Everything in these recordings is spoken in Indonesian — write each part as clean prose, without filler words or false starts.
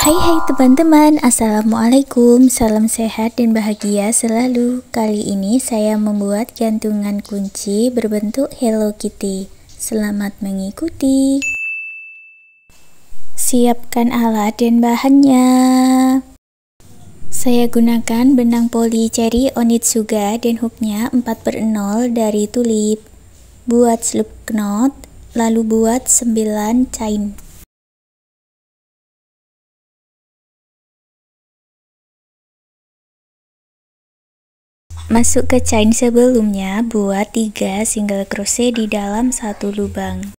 Hai teman-teman, Assalamualaikum, salam sehat dan bahagia selalu. Kali ini saya membuat gantungan kunci berbentuk Hello Kitty. Selamat mengikuti. Siapkan alat dan bahannya. Saya gunakan benang poli cherry Onitsuga dan hooknya 4/0 dari tulip. Buat slip knot, lalu buat 9 chain. Masuk ke chain sebelumnya, buat 3 single crochet di dalam satu lubang.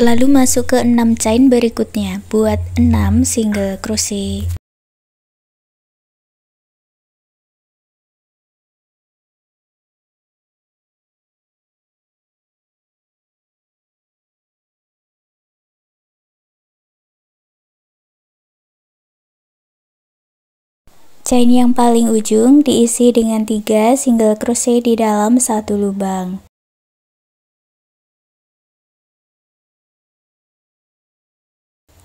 Lalu masuk ke 6 chain berikutnya, buat 6 single crochet. Chain yang paling ujung diisi dengan 3 single crochet di dalam satu lubang.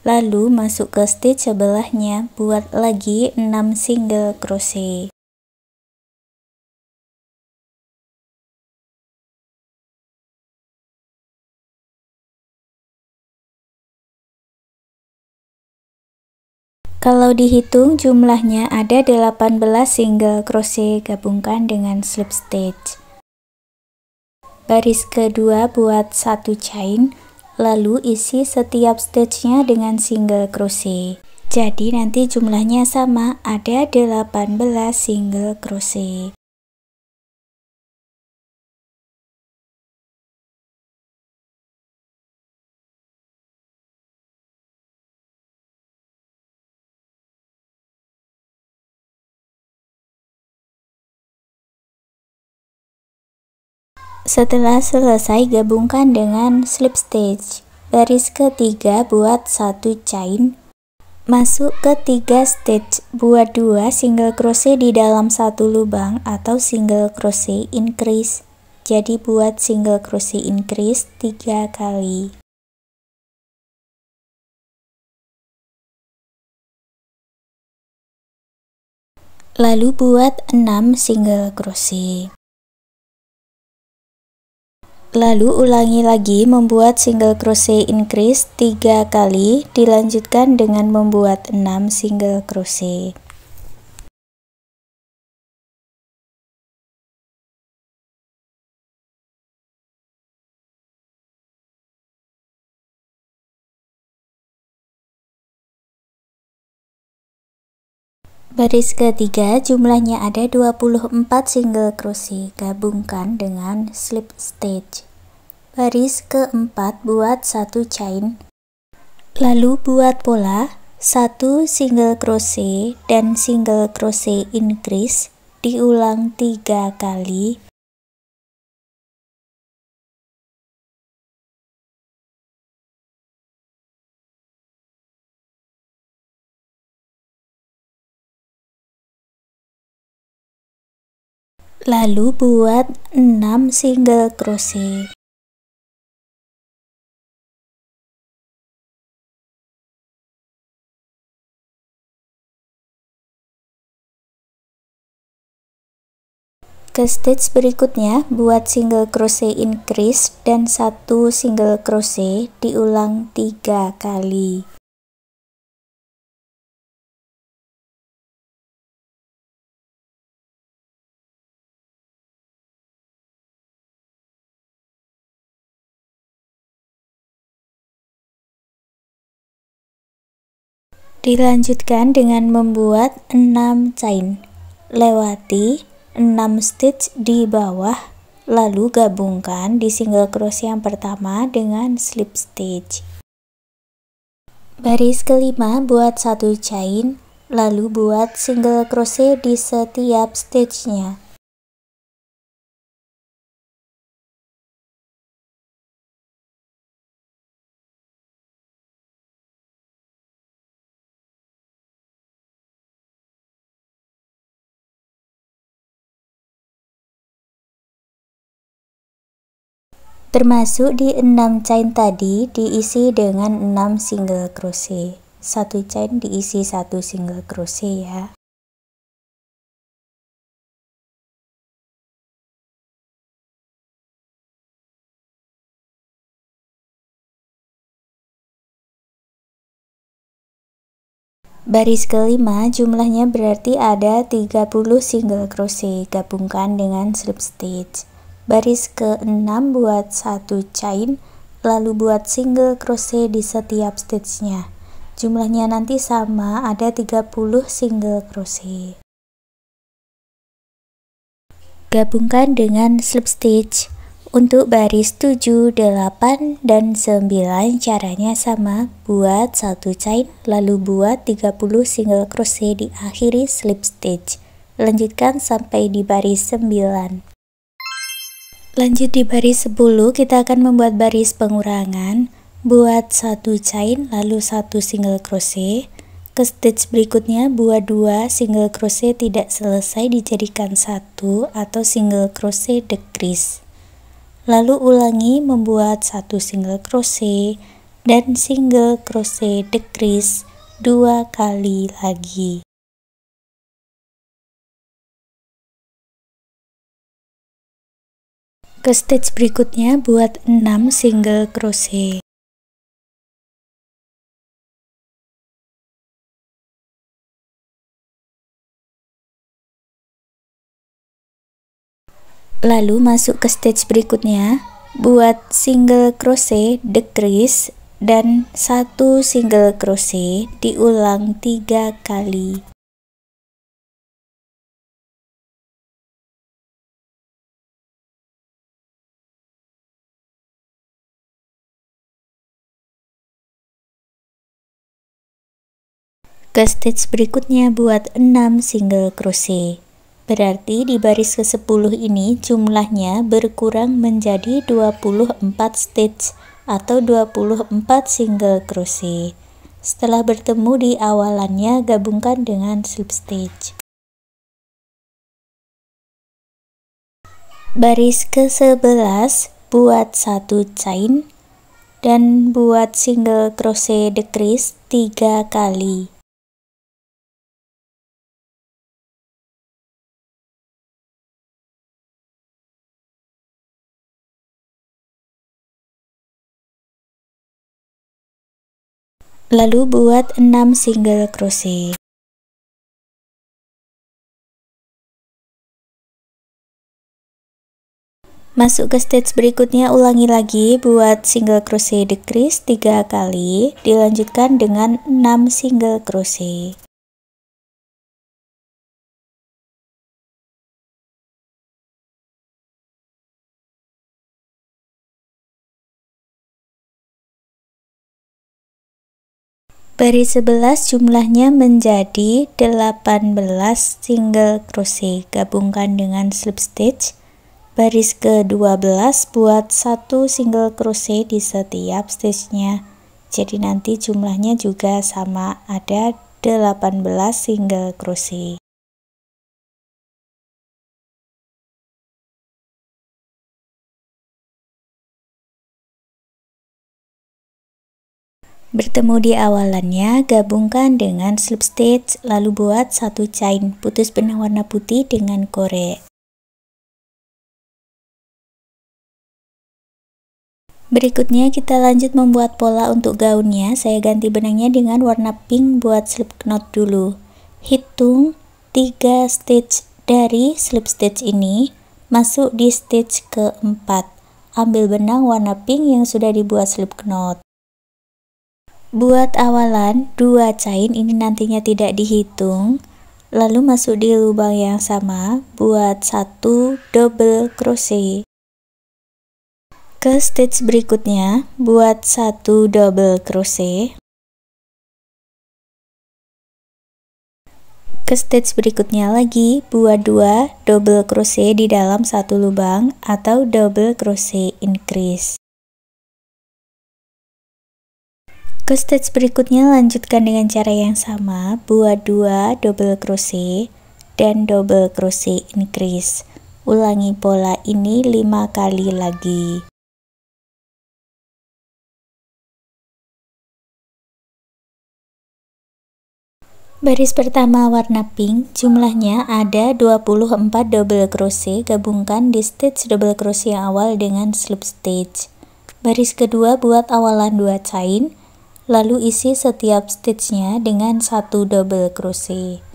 Lalu masuk ke stitch sebelahnya, buat lagi 6 single crochet. Kalau dihitung jumlahnya ada 18 single crochet, gabungkan dengan slip stitch. Baris kedua buat 1 chain, lalu isi setiap stitchnya dengan single crochet. Jadi nanti jumlahnya sama, ada 18 single crochet. Setelah selesai, gabungkan dengan slip stitch. Baris ketiga buat 1 chain, masuk ke 3 stitch, buat 2 single crochet di dalam satu lubang atau single crochet increase. Jadi buat single crochet increase 3 kali. Lalu buat 6 single crochet. Lalu ulangi lagi membuat single crochet increase 3 kali, dilanjutkan dengan membuat 6 single crochet. Baris ketiga jumlahnya ada 24 single crochet, gabungkan dengan slip stitch. Baris keempat buat 1 chain, lalu buat pola 1 single crochet dan single crochet increase, diulang 3 kali. Lalu buat 6 single crochet. Ke stitch berikutnya, buat single crochet increase dan 1 single crochet, diulang 3 kali. Dilanjutkan dengan membuat 6 chain, lewati 6 stitch di bawah, lalu gabungkan di single crochet yang pertama dengan slip stitch. Baris kelima buat 1 chain, lalu buat single crochet di setiap stitchnya. Termasuk di 6 chain tadi diisi dengan 6 single crochet. 1 chain diisi 1 single crochet ya. Baris kelima jumlahnya berarti ada 30 single crochet, gabungkan dengan slip stitch. Baris ke-6 buat 1 chain, lalu buat single crochet di setiap stitchnya. Jumlahnya nanti sama, ada 30 single crochet. Gabungkan dengan slip stitch. Untuk baris 7, 8, dan 9 caranya sama, buat 1 chain lalu buat 30 single crochet di akhiri slip stitch. Lanjutkan sampai di baris 9. Lanjut di baris 10, kita akan membuat baris pengurangan. Buat 1 chain lalu 1 single crochet. Ke stitch berikutnya buat 2 single crochet tidak selesai dijadikan 1 atau single crochet decrease. Lalu ulangi membuat 1 single crochet dan single crochet decrease 2 kali lagi. Ke stitch berikutnya buat 6 single crochet. Lalu masuk ke stitch berikutnya, buat single crochet decrease dan 1 single crochet, diulang 3 kali. Ke stitch berikutnya buat 6 single crochet. Berarti di baris ke-10 ini jumlahnya berkurang menjadi 24 stitch atau 24 single crochet. Setelah bertemu di awalannya, gabungkan dengan slip stitch. Baris ke-11 buat 1 chain dan buat single crochet decrease 3 kali. Lalu buat 6 single crochet. Masuk ke stitch berikutnya, ulangi lagi buat single crochet decrease 3 kali, dilanjutkan dengan 6 single crochet. Baris 11 jumlahnya menjadi 18 single crochet, gabungkan dengan slip stitch. Baris ke-12 buat 1 single crochet di setiap stitchnya. Jadi nanti jumlahnya juga sama, ada 18 single crochet. Bertemu di awalannya, gabungkan dengan slip stitch, lalu buat 1 chain, putus benang warna putih dengan korek. Berikutnya kita lanjut membuat pola untuk gaunnya. Saya ganti benangnya dengan warna pink buat slip knot dulu. Hitung 3 stitch dari slip stitch ini, masuk di stitch keempat. Ambil benang warna pink yang sudah dibuat slip knot. Buat awalan 2 chain, ini nantinya tidak dihitung. Lalu masuk di lubang yang sama, buat 1 double crochet. Ke stitch berikutnya, buat 1 double crochet. Ke stitch berikutnya lagi, buat 2 double crochet di dalam 1 lubang atau double crochet increase. Ke stitch berikutnya lanjutkan dengan cara yang sama, buat 2 double crochet dan double crochet increase. Ulangi pola ini 5 kali lagi. Baris pertama warna pink, jumlahnya ada 24 double crochet, gabungkan di stitch double crochet yang awal dengan slip stitch. Baris kedua buat awalan 2 chain, lalu isi setiap stitchnya dengan 1 double crochet.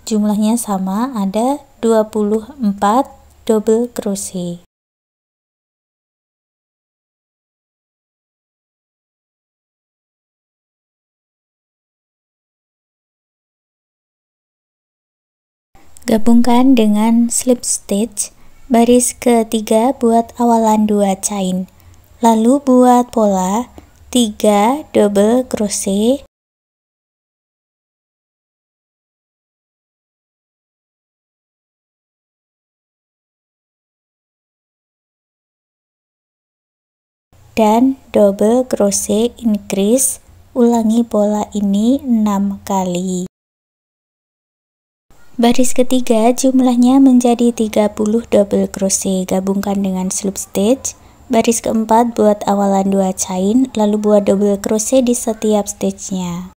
Jumlahnya sama, ada 24 double crochet. Gabungkan dengan slip stitch. Baris ketiga buat awalan 2 chain, lalu buat pola 3 double crochet, dan double crochet increase. Ulangi pola ini 6 kali. Baris ketiga jumlahnya menjadi 30 double crochet, gabungkan dengan slip stitch. Baris keempat buat awalan 2 chain, lalu buat double crochet di setiap stitchnya.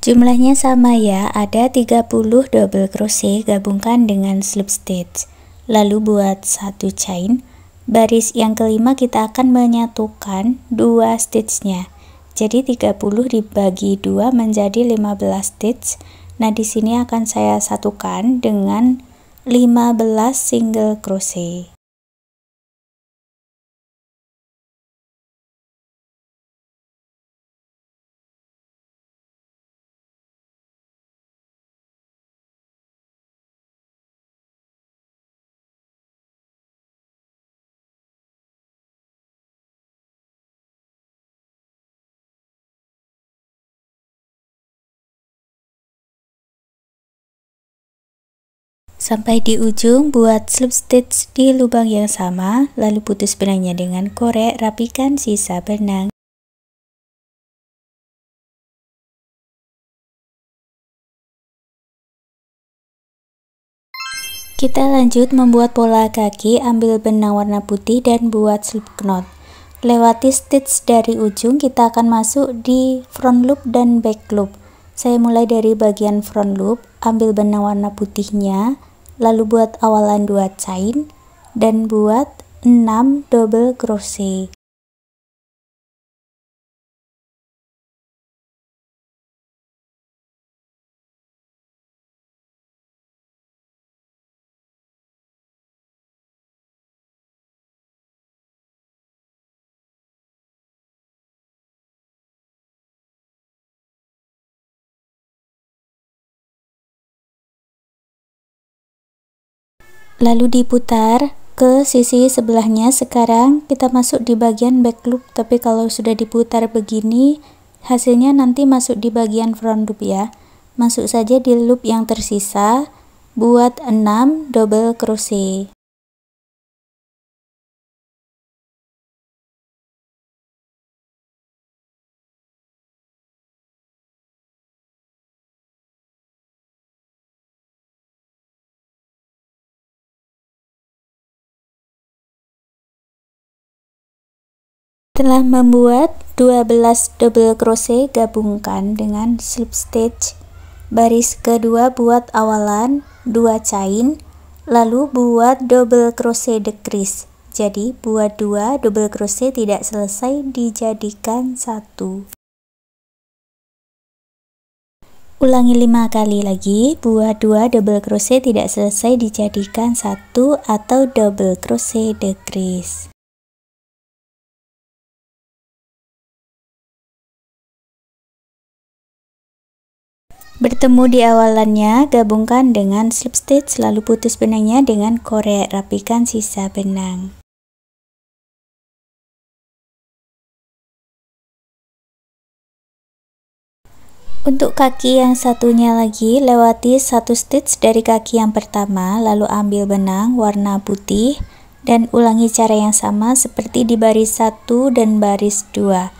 Jumlahnya sama ya, ada 30 double crochet, gabungkan dengan slip stitch. Lalu buat 1 chain. Baris yang kelima kita akan menyatukan 2 stitchnya. Jadi 30 dibagi 2 menjadi 15 stitch. Nah, di sini akan saya satukan dengan 15 single crochet. Sampai di ujung, buat slip stitch di lubang yang sama, lalu putus benangnya dengan korek, rapikan sisa benang. Kita lanjut membuat pola kaki, ambil benang warna putih dan buat slip knot. Lewati stitch dari ujung, kita akan masuk di front loop dan back loop. Saya mulai dari bagian front loop, ambil benang warna putihnya, lalu buat awalan 2 chain dan buat 6 double crochet. Lalu diputar ke sisi sebelahnya. Sekarang kita masuk di bagian back loop, tapi kalau sudah diputar begini hasilnya nanti masuk di bagian front loop ya. Masuk saja di loop yang tersisa, buat 6 double crochet. Setelah membuat 12 double crochet, gabungkan dengan slip stitch. Baris kedua buat awalan 2 chain, lalu buat double crochet decrease. Jadi buat 2 double crochet tidak selesai, dijadikan 1. Ulangi 5 kali lagi, buat 2 double crochet tidak selesai, dijadikan 1 atau double crochet decrease. Bertemu di awalannya, gabungkan dengan slip stitch, lalu putus benangnya dengan korek, rapikan sisa benang. Untuk kaki yang satunya lagi, lewati 1 stitch dari kaki yang pertama, lalu ambil benang warna putih, Dan ulangi cara yang sama seperti di baris 1 dan baris 2.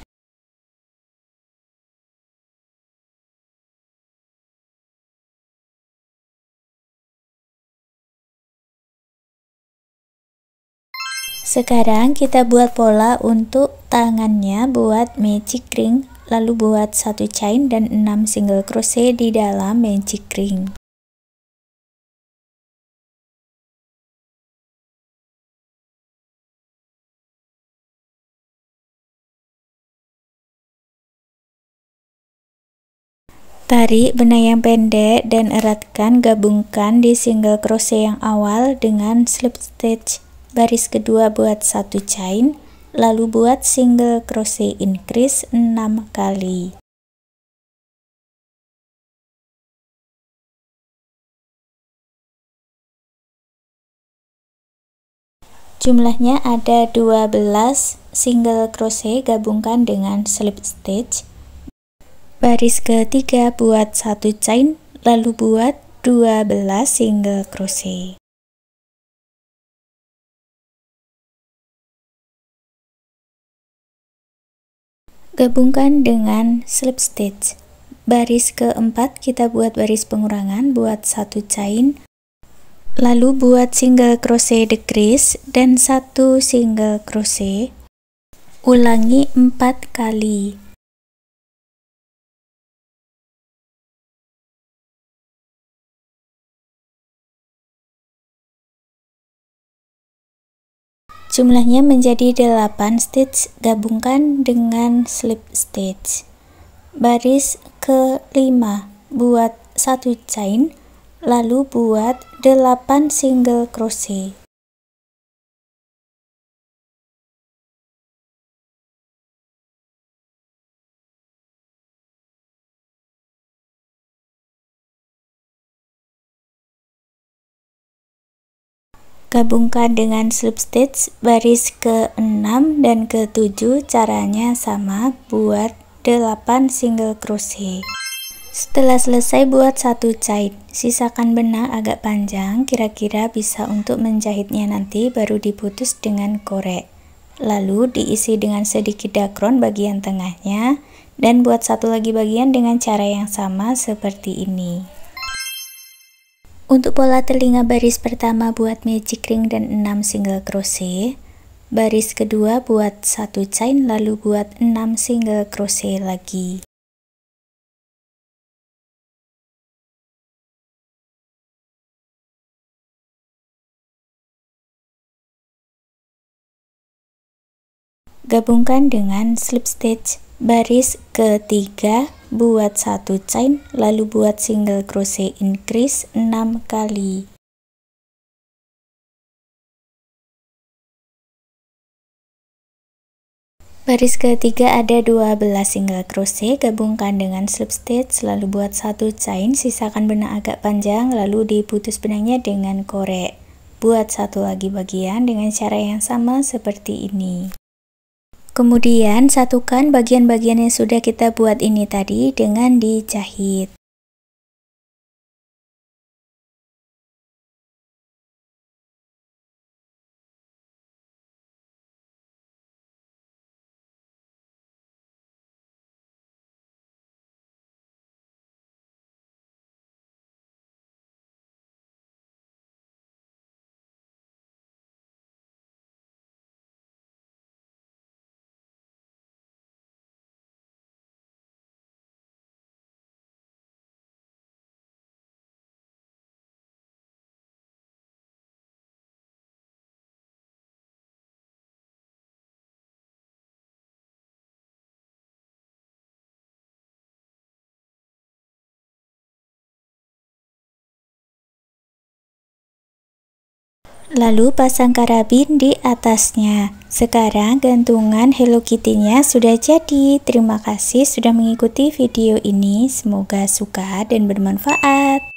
Sekarang kita buat pola untuk tangannya, buat magic ring, lalu buat 1 chain dan 6 single crochet di dalam magic ring. Tarik benang yang pendek dan eratkan, gabungkan di single crochet yang awal dengan slip stitch. Baris kedua buat 1 chain, lalu buat single crochet increase 6 kali. Jumlahnya ada 12 single crochet, gabungkan dengan slip stitch. Baris ketiga buat 1 chain, lalu buat 12 single crochet. Gabungkan dengan slip stitch. Baris keempat kita buat baris pengurangan, buat 1 chain, lalu buat single crochet decrease dan 1 single crochet. Ulangi 4 kali. Jumlahnya menjadi 8 stitch, gabungkan dengan slip stitch. Baris kelima buat 1 chain, lalu buat 8 single crochet. Gabungkan dengan slip stitch. Baris ke-6 dan ke-7 caranya sama, buat 8 single crochet. Setelah selesai buat 1 chain, sisakan benang agak panjang, kira-kira bisa untuk menjahitnya nanti, baru diputus dengan korek. Lalu diisi dengan sedikit dakron bagian tengahnya, dan buat satu lagi bagian dengan cara yang sama seperti ini. Untuk pola telinga baris pertama buat magic ring dan 6 single crochet. Baris kedua buat 1 chain, lalu buat 6 single crochet lagi. Gabungkan dengan slip stitch. Baris ketiga buat 1 chain, lalu buat single crochet increase 6 kali. Baris ketiga ada 12 single crochet, gabungkan dengan slip stitch, lalu buat 1 chain, sisakan benang agak panjang, lalu diputus benangnya dengan korek. Buat satu lagi bagian dengan cara yang sama seperti ini. Kemudian satukan bagian-bagian yang sudah kita buat ini tadi dengan dijahit. Lalu pasang karabin di atasnya. Sekarang gantungan Hello Kitty-nya sudah jadi. Terima kasih sudah mengikuti video ini. Semoga suka dan bermanfaat.